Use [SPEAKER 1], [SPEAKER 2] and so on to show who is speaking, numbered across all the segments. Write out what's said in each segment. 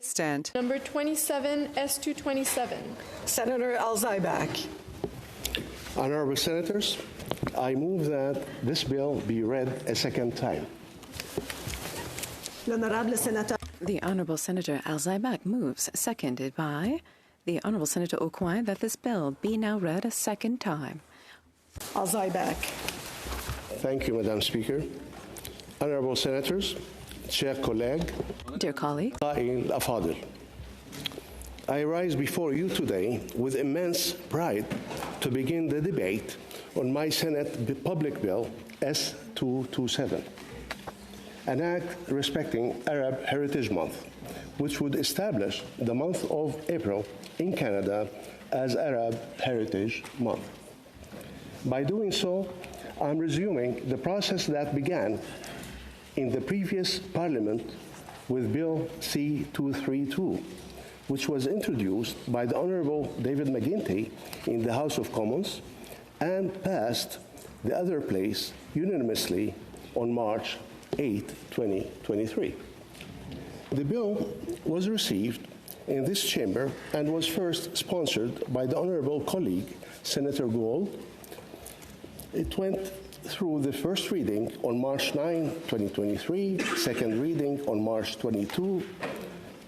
[SPEAKER 1] Stand.
[SPEAKER 2] Number 27, S-227.
[SPEAKER 3] Senator Al Zaibak.
[SPEAKER 4] Honorable Senators, I move that this bill be read a second time.
[SPEAKER 3] L'Honorable Senator.
[SPEAKER 5] The Honorable Senator Al Zaibak moves, seconded by the Honorable Senator Okwai, that this bill be now read a second time.
[SPEAKER 3] Al Zaibak.
[SPEAKER 4] Thank you, Madam Speaker. Honorable Senators, chers collègues,
[SPEAKER 5] Dear colleague,
[SPEAKER 4] الأفاضل, I rise before you today with immense pride to begin the debate on my Senate Public Bill S-227, an act respecting Arab Heritage Month, which would establish the month of April in Canada as Arab Heritage Month. By doing so, I'm resuming the process that began in the previous Parliament with Bill C-232, which was introduced by the Honourable David McGuinty in the House of Commons and passed the other place unanimously on March 8, 2023. The bill was received in this chamber and was first sponsored by the Honourable colleague, Senator Gould. It went through the first reading on March 9, 2023, second reading on March 22,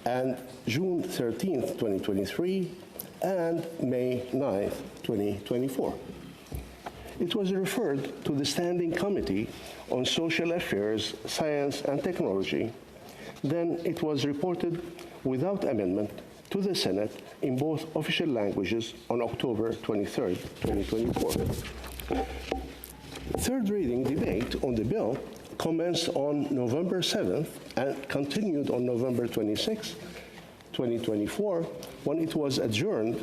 [SPEAKER 4] and June 13, 2023, and May 9, 2024. It was referred to the Standing Committee on Social Affairs, Science and Technology. Then it was reported without amendment to the Senate in both official languages on October 23, 2024. Third reading debate on the bill commenced on November 7th and continued on November 26, 2024, when it was adjourned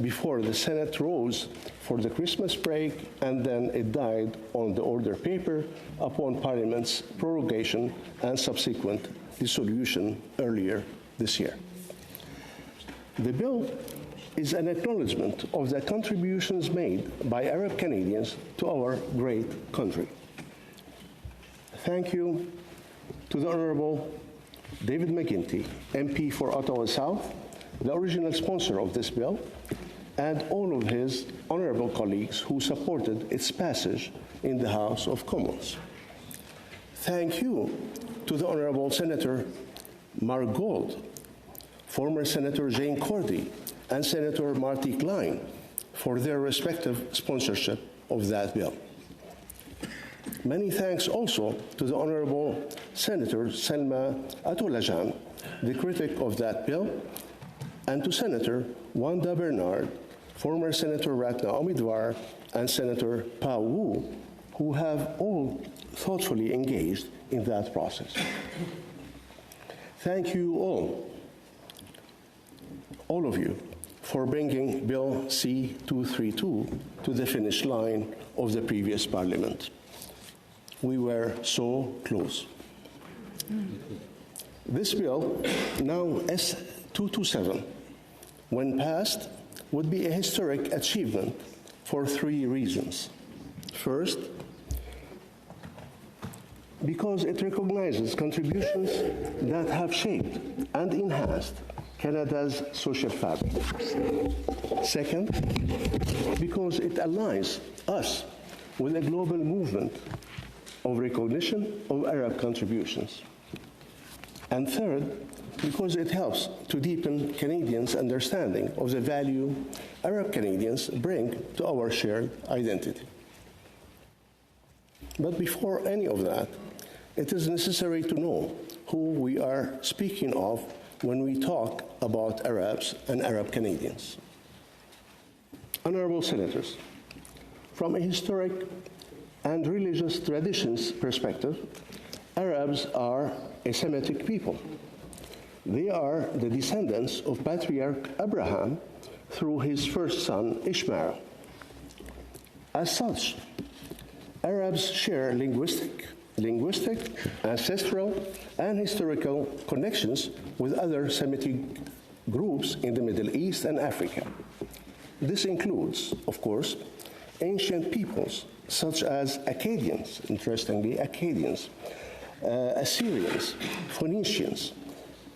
[SPEAKER 4] before the Senate rose for the Christmas break, and then it died on the order paper upon Parliament's prorogation and subsequent dissolution earlier this year. The bill is an acknowledgement of the contributions made by Arab Canadians to our great country. Thank you to the Honourable David McGuinty, MP for Ottawa South, the original sponsor of this bill, and all of his honourable colleagues who supported its passage in the House of Commons. Thank you to the Honourable Senator Mark Gould, former Senator Jane Cordy, and Senator Marty Klein for their respective sponsorship of that bill. Many thanks also to the Honourable Senator Selma Atulajan, the critic of that bill, and to Senator Wanda Bernard, former Senator Ratna Omidwar, and Senator Pao Wu, who have all thoughtfully engaged in that process. Thank you all of you, for bringing Bill C-232 to the finish line of the previous Parliament. We were so close. This bill, now S-227, when passed, would be a historic achievement for three reasons. First, because it recognizes contributions that have shaped and enhanced Canada's social fabric. Second, because it aligns us with a global movement of recognition of Arab contributions. And third, because it helps to deepen Canadians' understanding of the value Arab Canadians bring to our shared identity. But before any of that, it is necessary to know who we are speaking of when we talk about Arabs and Arab Canadians. Honourable Senators, from a historic and religious traditions perspective, Arabs are a Semitic people. They are the descendants of Patriarch Abraham through his first son, Ishmael. As such, Arabs share linguistic, ancestral, and historical connections with other Semitic groups in the Middle East and Africa. This includes, of course, ancient peoples such as Akkadians, interestingly, Akkadians, Assyrians, Phoenicians,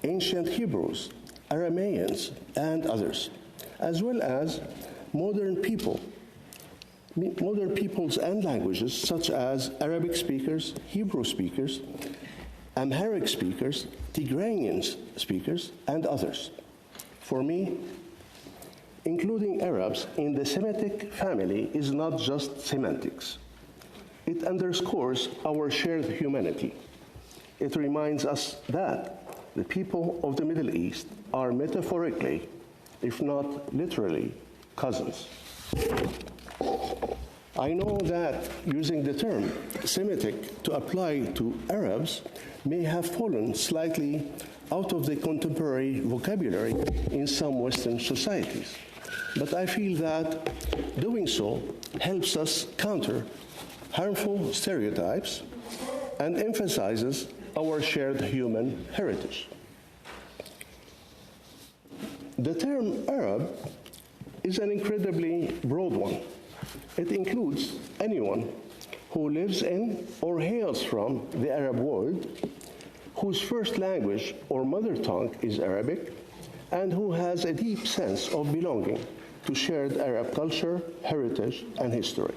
[SPEAKER 4] ancient Hebrews, Aramaeans, and others, as well as modern peoples and languages such as Arabic speakers, Hebrew speakers, Amharic speakers, Tigranian speakers, and others. For me, including Arabs in the Semitic family is not just semantics. It underscores our shared humanity. It reminds us that the people of the Middle East are metaphorically, if not literally, cousins. I know that using the term Semitic to apply to Arabs may have fallen slightly out of the contemporary vocabulary in some Western societies, but I feel that doing so helps us counter harmful stereotypes and emphasizes our shared human heritage. The term Arab is an incredibly broad one. It includes anyone who lives in or hails from the Arab world, whose first language or mother tongue is Arabic, and who has a deep sense of belonging to shared Arab culture, heritage, and history.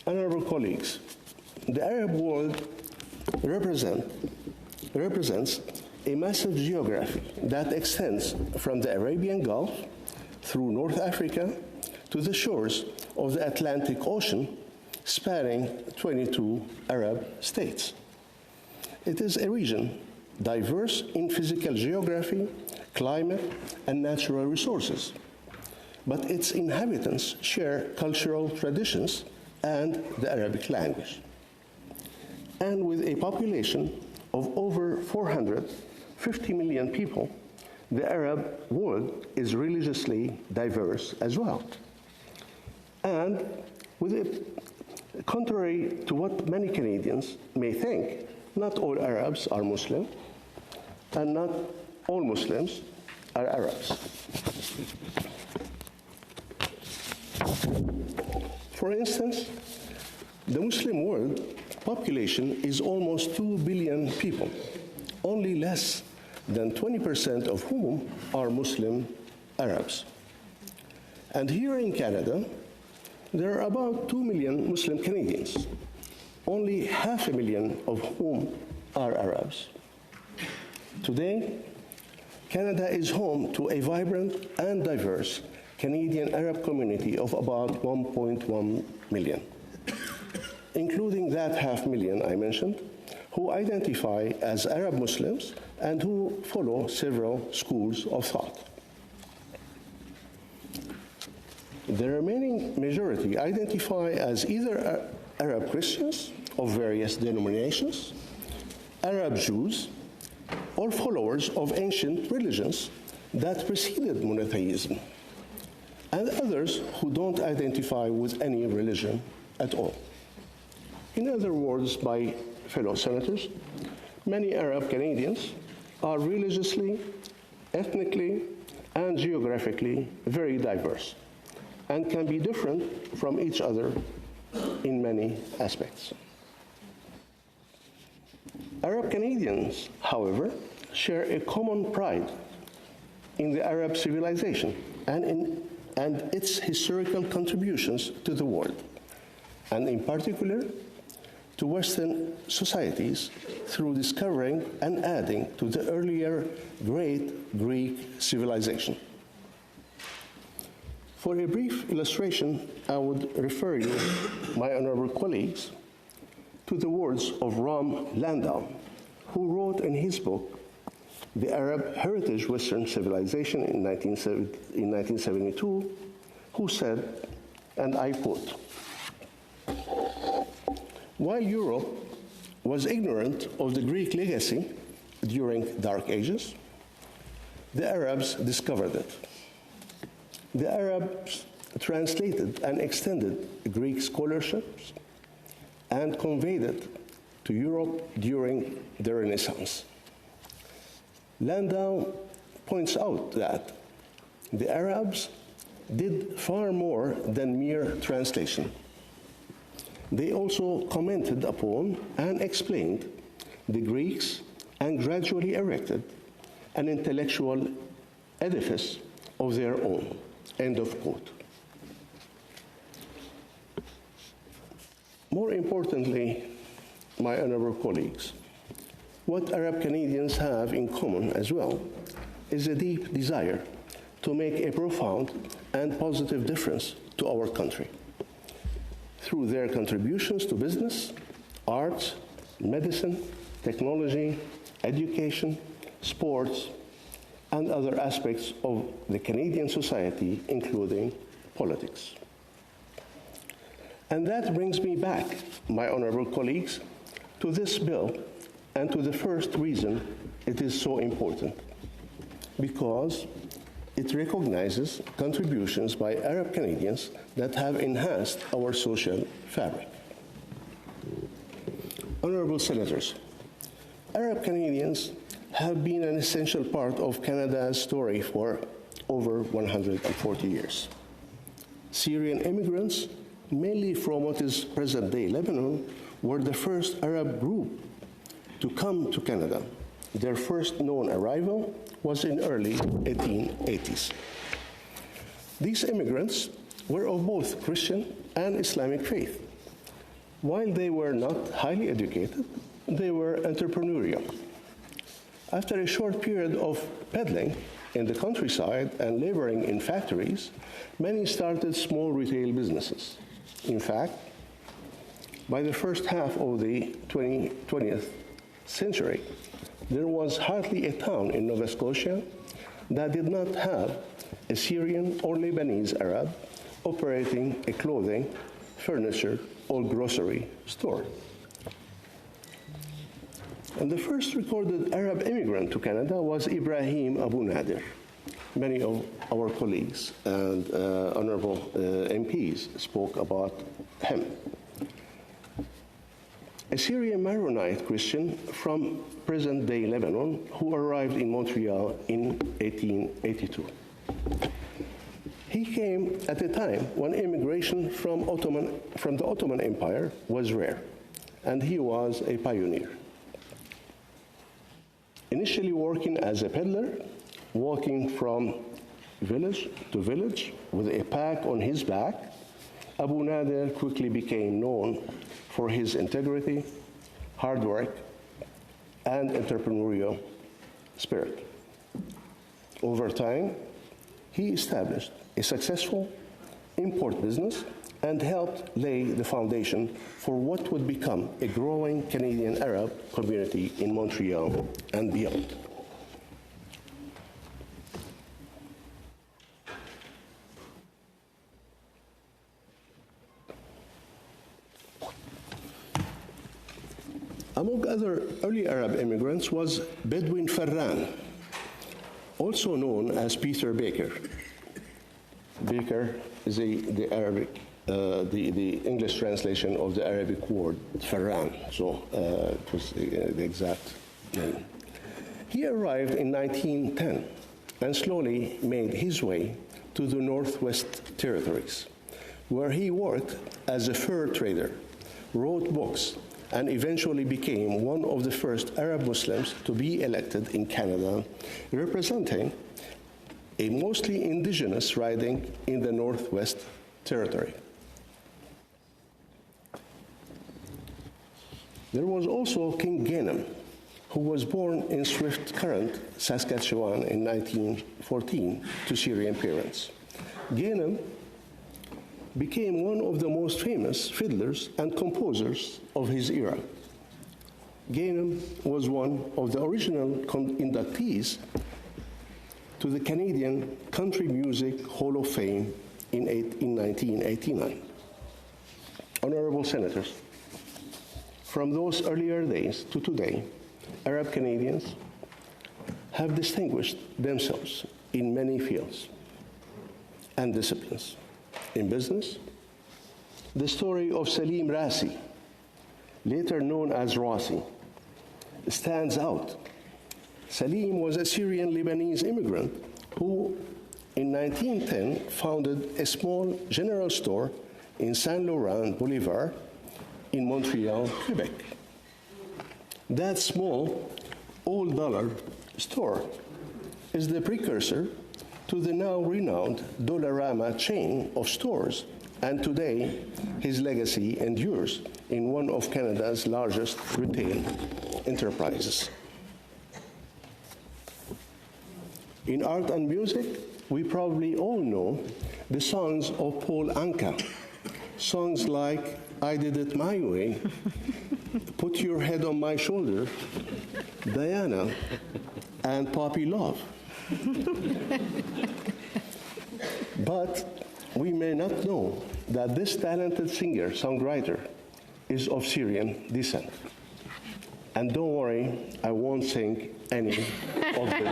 [SPEAKER 4] Honorable colleagues, the Arab world represents a massive geography that extends from the Arabian Gulf through North Africa to the shores of the Atlantic Ocean, spanning 22 Arab states. It is a region diverse in physical geography, climate, and natural resources, but its inhabitants share cultural traditions and the Arabic language. And with a population of over 450 million people, the Arab world is religiously diverse as well. And contrary to what many Canadians may think, not all Arabs are Muslim, and not all Muslims are Arabs. For instance, the Muslim world population is almost 2 billion people, only less than 20% of whom are Muslim Arabs. And here in Canada, there are about 2 million Muslim Canadians, only 500,000 of whom are Arabs. Today, Canada is home to a vibrant and diverse Canadian Arab community of about 1.1 million, including that 500,000 I mentioned, who identify as Arab Muslims and who follow several schools of thought. The remaining majority identify as either Arab Christians of various denominations, Arab Jews, or followers of ancient religions that preceded monotheism, and others who don't identify with any religion at all. In other words, my fellow senators, many Arab Canadians are religiously, ethnically, and geographically very diverse, and can be different from each other in many aspects. Arab Canadians, however, share a common pride in the Arab civilization and its historical contributions to the world, and in particular to Western societies through discovering and adding to the earlier great Greek civilization. For a brief illustration, I would refer you, my honorable colleagues, to the words of Ram Landau, who wrote in his book, The Arab Heritage Western Civilization in 1972, who said, and I quote, "While Europe was ignorant of the Greek legacy during Dark Ages, the Arabs discovered it. The Arabs translated and extended Greek scholarships and conveyed it to Europe during the Renaissance." Landau points out that the Arabs did far more than mere translation. They also commented upon and explained the Greeks, and gradually erected an intellectual edifice of their own. End of quote. More importantly, my honorable colleagues, what Arab Canadians have in common as well is a deep desire to make a profound and positive difference to our country through their contributions to business, arts, medicine, technology, education, sports, and other aspects of the Canadian society, including politics. And that brings me back, my honorable colleagues, to this bill and to the first reason it is so important, because it recognizes contributions by Arab Canadians that have enhanced our social fabric. Honorable Senators, Arab Canadians have been an essential part of Canada's story for over 140 years. Syrian immigrants, mainly from what is present-day Lebanon, were the first Arab group to come to Canada. Their first known arrival was in early 1880s. These immigrants were of both Christian and Islamic faith. While they were not highly educated, they were entrepreneurial. After a short period of peddling in the countryside and laboring in factories, many started small retail businesses. In fact, by the first half of the 20th century, there was hardly a town in Nova Scotia that did not have a Syrian or Lebanese Arab operating a clothing, furniture, or grocery store. And the first recorded Arab immigrant to Canada was Ibrahim Abu Nadir. Many of our colleagues and honorable MPs spoke about him. A Syrian Maronite Christian from present-day Lebanon who arrived in Montreal in 1882. He came at a time when immigration from the Ottoman Empire was rare, and he was a pioneer. Initially working as a peddler, walking from village to village with a pack on his back, Abu Nadir quickly became known for his integrity, hard work, and entrepreneurial spirit. Over time, he established a successful import business and helped lay the foundation for what would become a growing Canadian Arab community in Montreal and beyond. Among other early Arab immigrants was Bedouin Farran, also known as Peter Baker. Baker is the English translation of the Arabic word Farran, so it was the exact name. He arrived in 1910 and slowly made his way to the Northwest Territories, where he worked as a fur trader, wrote books, and eventually became one of the first Arab Muslims to be elected in Canada, representing a mostly indigenous riding in the Northwest Territory. There was also King Ganem, who was born in Swift Current, Saskatchewan in 1914 to Syrian parents. Ganem became one of the most famous fiddlers and composers of his era. Ganem was one of the original inductees to the Canadian Country Music Hall of Fame in 1989. Honorable Senators, from those earlier days to today, Arab Canadians have distinguished themselves in many fields and disciplines. In business, the story of Salim Rasi, later known as Rasi, stands out. Salim was a Syrian Lebanese immigrant who, in 1910, founded a small general store in Saint Laurent Boulevard in Montreal, Quebec. That small, all-dollar store, is the precursor to the now renowned Dollarama chain of stores, and today his legacy endures in one of Canada's largest retail enterprises. In art and music, we probably all know the songs of Paul Anka. Songs like I Did It My Way, Put Your Head on My Shoulder, Diana, and Poppy Love. But we may not know that this talented singer-songwriter is of Syrian descent. And don't worry, I won't sing any of the songs.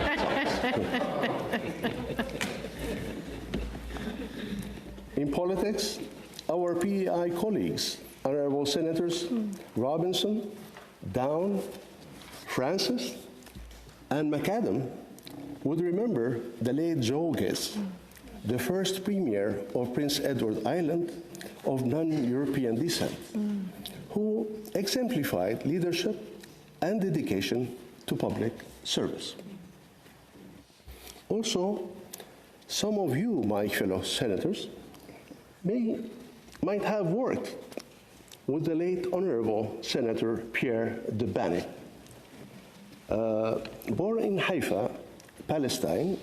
[SPEAKER 4] In politics, our PEI colleagues, Honorable Senators Robinson, Down, Francis, and McAdam would remember the late Joe Ghiz, the first Premier of Prince Edward Island of non-European descent, who exemplified leadership and dedication to public service. Also, some of you, my fellow senators, might have worked with the late Honorable Senator Pierre de Banny. Born in Haifa, Palestine,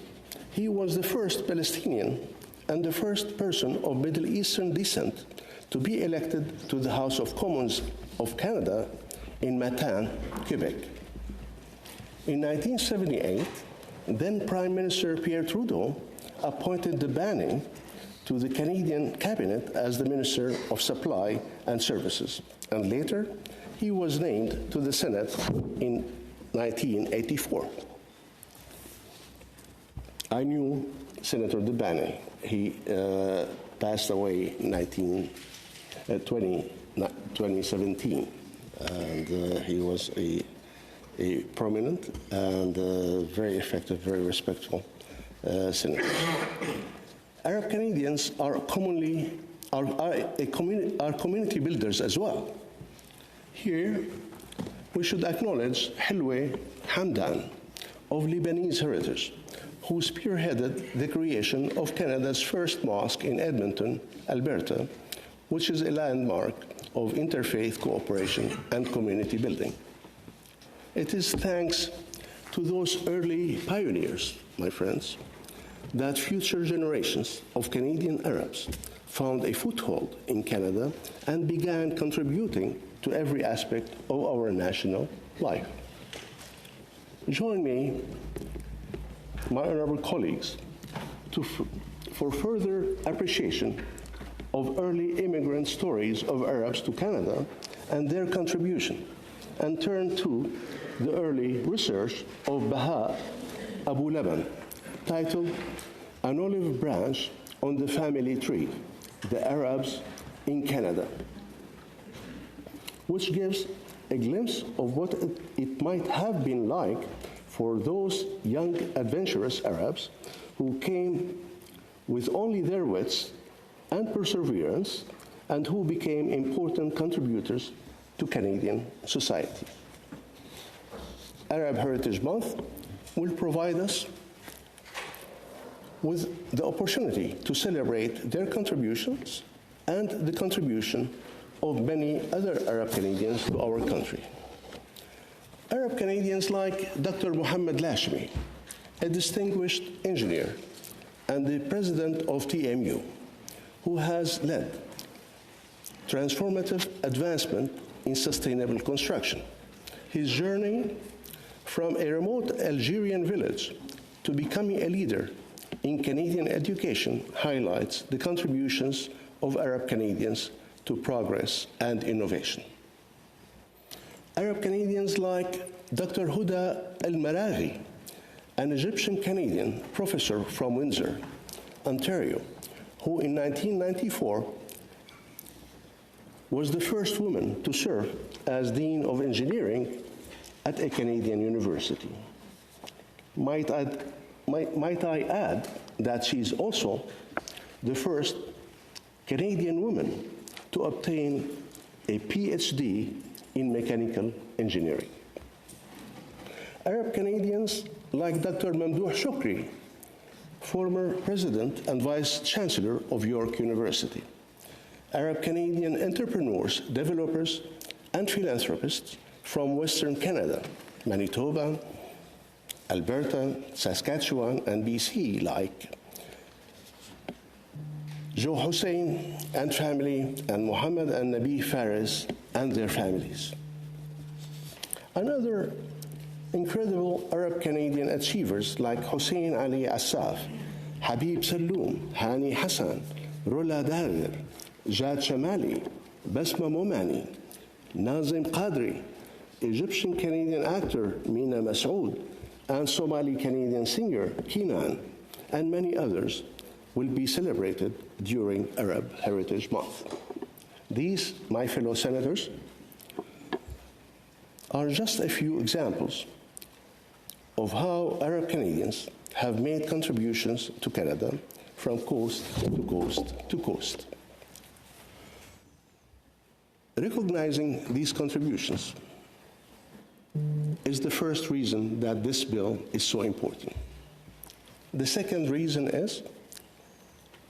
[SPEAKER 4] he was the first Palestinian and the first person of Middle Eastern descent to be elected to the House of Commons of Canada in Matane, Quebec. In 1978, then Prime Minister Pierre Trudeau appointed de Banning to the Canadian cabinet as the Minister of Supply and Services, and later he was named to the Senate in 1984. I knew Senator de Banning. He passed away in 2017, and he was a prominent and very effective, very respectful senator. Arab Canadians are community builders as well. Here, we should acknowledge Helwe Hamdan of Lebanese heritage, who spearheaded the creation of Canada's first mosque in Edmonton, Alberta, which is a landmark of interfaith cooperation and community building. It is thanks to those early pioneers, my friends, that future generations of Canadian Arabs found a foothold in Canada and began contributing to every aspect of our national life. Join me, my honorable colleagues, for further appreciation of early immigrant stories of Arabs to Canada and their contribution, and turn to the early research of Baha Abu Laban, titled An Olive Branch on the Family Tree, the Arabs in Canada, which gives a glimpse of what it might have been like for those young adventurous Arabs who came with only their wits and perseverance and who became important contributors to Canadian society. Arab Heritage Month will provide us with the opportunity to celebrate their contributions and the contribution of many other Arab Canadians to our country. Arab Canadians like Dr. Mohammad Lashmi, a distinguished engineer and the president of TMU, who has led transformative advancement in sustainable construction. His journey from a remote Algerian village to becoming a leader in Canadian education highlights the contributions of Arab Canadians to progress and innovation. Arab Canadians like Dr. Huda El-Maraghi, an Egyptian Canadian professor from Windsor, Ontario, who in 1994 was the first woman to serve as Dean of Engineering at a Canadian university. Might I add that she's also the first Canadian woman to obtain a PhD in mechanical engineering. Arab Canadians like Dr. Mamdouh Shukri, former president and vice chancellor of York University. Arab Canadian entrepreneurs, developers, and philanthropists from Western Canada, Manitoba, Alberta, Saskatchewan, and BC, like Joe Hussein and family, and Mohammad and Nabi Fares and their families. Another incredible Arab Canadian achievers like Hussein Ali Assaf, Habib Saloom, Hani Hassan, Rola Darir, Jad Shamali, Basma Momani, Nazim Qadri, Egyptian Canadian actor Mina Masoud, and Somali Canadian singer Kinan, and many others will be celebrated during Arab Heritage Month. These, my fellow senators, are just a few examples of how Arab Canadians have made contributions to Canada from coast to coast to coast. Recognizing these contributions is the first reason that this bill is so important. The second reason is,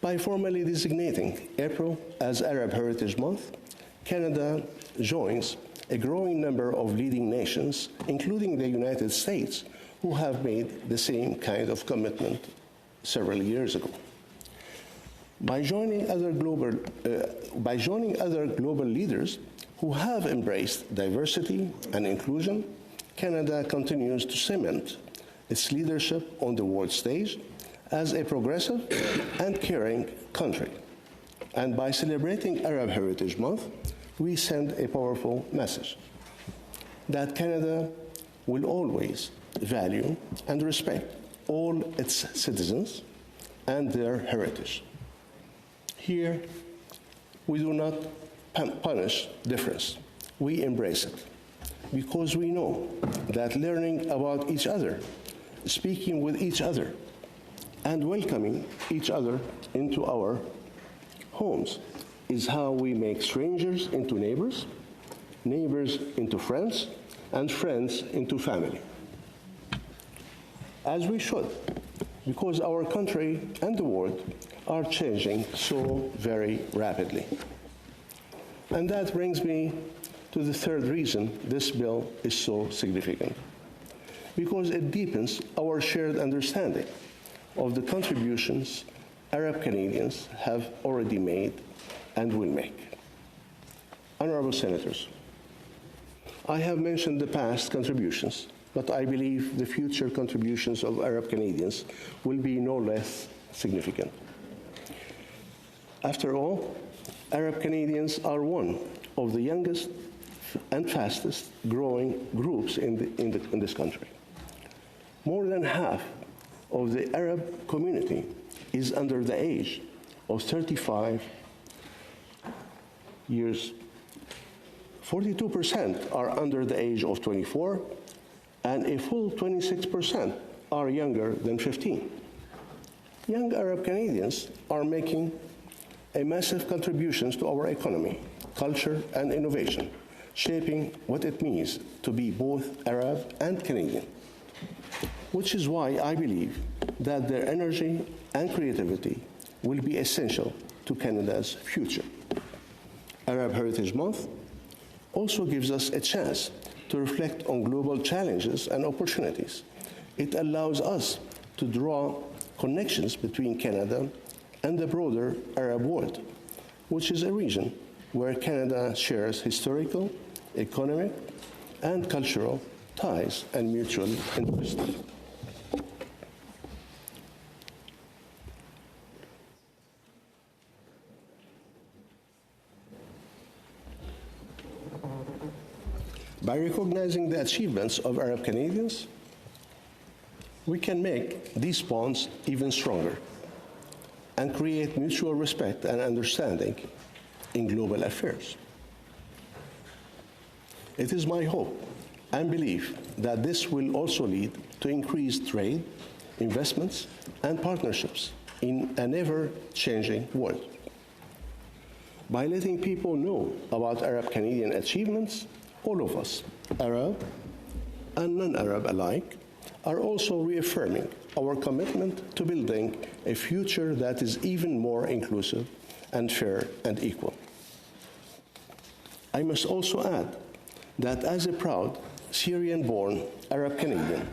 [SPEAKER 4] by formally designating April as Arab Heritage Month, Canada joins a growing number of leading nations, including the United States, who have made the same kind of commitment several years ago. By joining other global leaders who have embraced diversity and inclusion, Canada continues to cement its leadership on the world stage as a progressive and caring country. And by celebrating Arab Heritage Month, we send a powerful message that Canada will always value and respect all its citizens and their heritage. Here, we do not punish difference. We embrace it, because we know that learning about each other, speaking with each other, and welcoming each other into our homes is how we make strangers into neighbors, neighbors into friends, and friends into family. As we should, because our country and the world are changing so very rapidly. And that brings me to the third reason this bill is so significant, because it deepens our shared understanding of the contributions Arab Canadians have already made and will make. Honorable Senators, I have mentioned the past contributions, but I believe the future contributions of Arab Canadians will be no less significant. After all, Arab Canadians are one of the youngest and fastest growing groups in this country. More than half of the Arab community is under the age of 35 years. 42% are under the age of 24, and a full 26% are younger than 15. Young Arab Canadians are making a massive contributions to our economy, culture, and innovation, shaping what it means to be both Arab and Canadian, which is why I believe that their energy and creativity will be essential to Canada's future. Arab Heritage Month also gives us a chance to reflect on global challenges and opportunities. It allows us to draw connections between Canada and the broader Arab world, which is a region where Canada shares historical, economic, and cultural ties and mutual interests. By recognizing the achievements of Arab Canadians, we can make these bonds even stronger and create mutual respect and understanding in global affairs. It is my hope and belief that this will also lead to increased trade, investments, and partnerships in an ever-changing world. By letting people know about Arab Canadian achievements, all of us, Arab, and non-Arab alike, are also reaffirming our commitment to building a future that is even more inclusive and fair and equal. I must also add that as a proud Syrian-born Arab Canadian,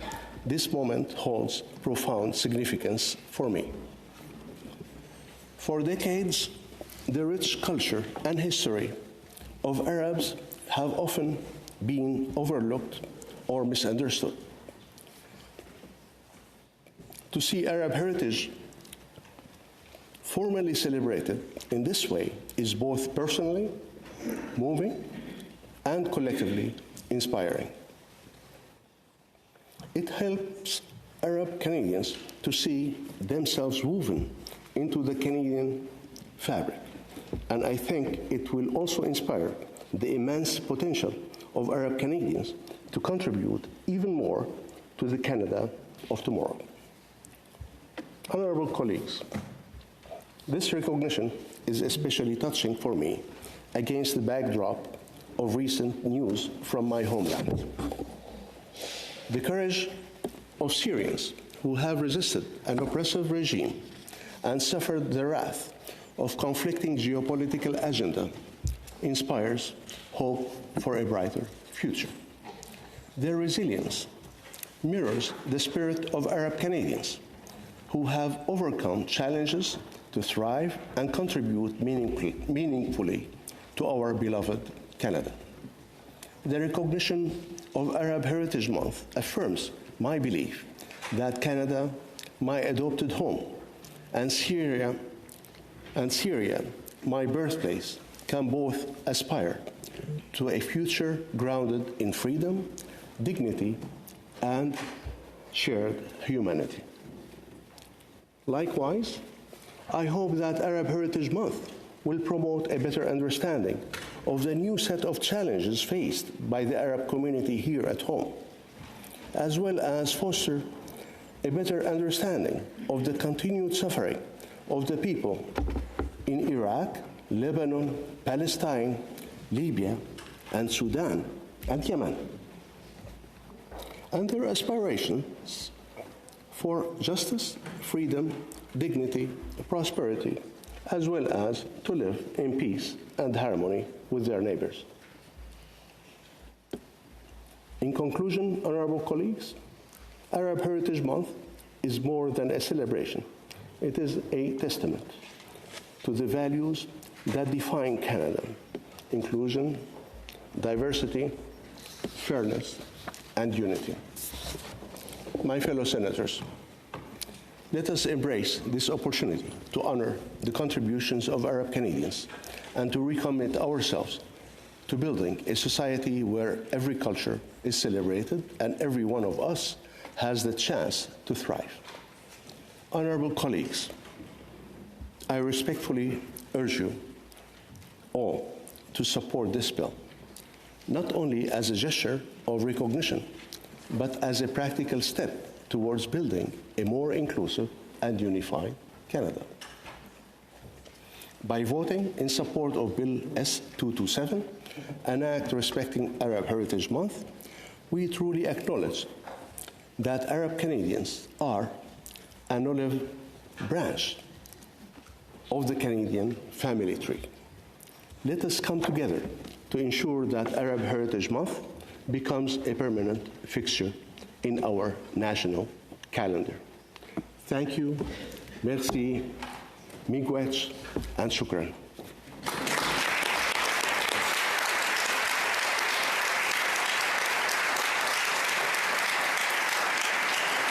[SPEAKER 4] this moment holds profound significance for me. For decades, the rich culture and history of Arabs have often been overlooked or misunderstood. To see Arab heritage formally celebrated in this way is both personally moving and collectively inspiring. It helps Arab Canadians to see themselves woven into the Canadian fabric, and I think it will also inspire the immense potential of Arab Canadians to contribute even more to the Canada of tomorrow. Honorable colleagues, this recognition is especially touching for me against the backdrop of recent news from my homeland. The courage of Syrians who have resisted an oppressive regime and suffered the wrath of conflicting geopolitical agenda inspires hope for a brighter future. Their resilience mirrors the spirit of Arab Canadians who have overcome challenges to thrive and contribute meaningfully to our beloved Canada. The recognition of Arab Heritage Month affirms my belief that Canada, my adopted home, and Syria, my birthplace, can both aspire to a future grounded in freedom, dignity, and shared humanity. Likewise, I hope that Arab Heritage Month will promote a better understanding of the new set of challenges faced by the Arab community here at home, as well as foster a better understanding of the continued suffering of the people in Iraq, Lebanon, Palestine, Libya, and Sudan, and Yemen, and their aspirations for justice, freedom, dignity, prosperity, as well as to live in peace and harmony with their neighbors. In conclusion, honorable colleagues, Arab Heritage Month is more than a celebration. It is a testament to the values that define Canada: inclusion, diversity, fairness, and unity. My fellow senators, let us embrace this opportunity to honor the contributions of Arab Canadians and to recommit ourselves to building a society where every culture is celebrated and every one of us has the chance to thrive. Honorable colleagues, I respectfully urge you all to support this bill, not only as a gesture of recognition, but as a practical step towards building a more inclusive and unified Canada. By voting in support of Bill S-227, an act respecting Arab Heritage Month, we truly acknowledge that Arab Canadians are an olive branch of the Canadian family tree. Let us come together to ensure that Arab Heritage Month becomes a permanent fixture in our national calendar. Thank you, merci, miigwech, and shukran.